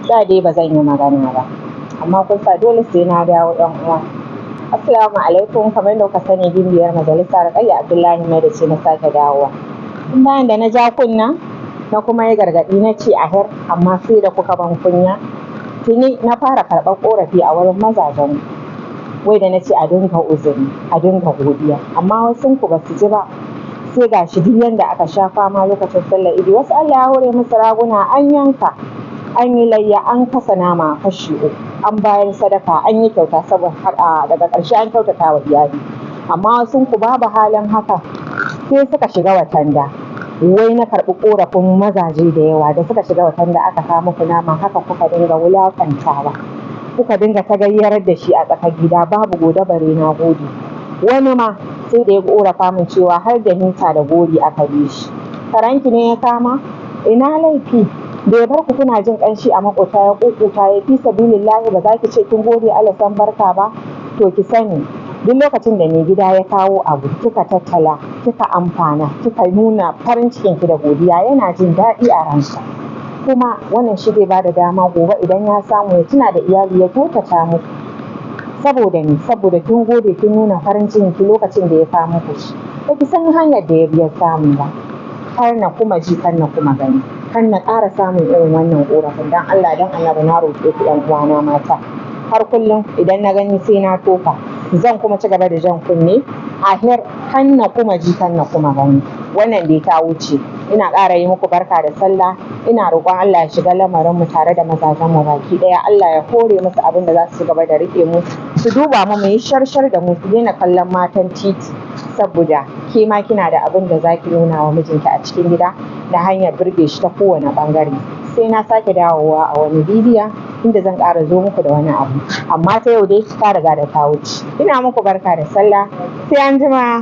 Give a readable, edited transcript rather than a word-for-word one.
da dai ba zan yi magana ba, amma kun sa dole sai na dawo ɗan uwa. Assalamu alaikum, kamar da kuka sani gimbiyar majalisa Rukayya Abdullahi Maida ce na sake dawowa. Tun bayan da na ja kunna na kuma yi gargaɗi na ce ahir, amma sai da kuka ban kunya. Tuni na fara karɓar ƙorafi a wurin mazajen wai da na ce a dinga uzuri, a dinga godiya, amma wasun ku ba su ji ba. Sai ga shi duk yanda aka sha fama lokacin sallar idi, wasu Allah ya hore musu raguna an yanka, an yi layya, an kasa nama kashi uku, an bayar sadaka, an yi kyauta, saboda daga ƙarshe an kyautata wa iyali. Amma wasun ku babu halin haka, sai suka shiga watanda. Wai na karɓi ƙorafin mazaje da yawa da suka shiga watanda aka kawo muku nama, haka kuka dinga wulaƙantawa, kuka dinga tagayyarar da shi a tsakar gida, babu gode bare na gode. Wani ma sai da ya ƙorafa min cewa har da mita da gori aka bi shi. Karanki ne ya kama? Ina laifi? Da ya bar ku kuna jin ƙanshi a maƙota ya ƙuƙuta ya fi sabilillahi, ba za ki ce kin gode Allah san barka ba? To ki sani, duk lokacin da mai gida ya kawo abu kika tattala, kika amfana, kika nuna farin cikin ki da godiya, yana jin daɗi a ransa. Kuma wannan shi zai bada dama gobe idan ya samu ya tuna da iyali ya kyautata muku. Saboda ni, saboda kin gode kin nuna farin cikin ki lokacin da ya kawo muku shi. Ba ki san hanyar da ya biya samu ba. Kar na kuma ji, kar na kuma gani, kar na ƙara samun irin wannan ƙorafin. Dan Allah dan Annabi na roƙe ku ƴan uwana mata. Har kullum idan na gani sai na tofa. Zan kuma ci gaba da jan kunne ahir, kar na kuma ji, kar na kuma gani. Wannan dai ta wuce. Ina ƙara yi muku barka da sallah. Ina roƙon Allah ya shiga lamarin mu tare da mazajen mu baki ɗaya. Allah ya hore musu abin da za su ci gaba da riƙe mu, su duba mu, mu yi sharshar da mu, su daina kallon matan titi. Saboda ke ma kina da abin da za ki nuna wa mijinki a cikin gida da hanyar burge shi ta kowane ɓangare. Sai na sake dawowa a wani bidiyon inda zan ƙara zo muku da wani abu. Amma ta yau dai ta riga da ta wuce. Ina muku barka da sallah. Sai anjima.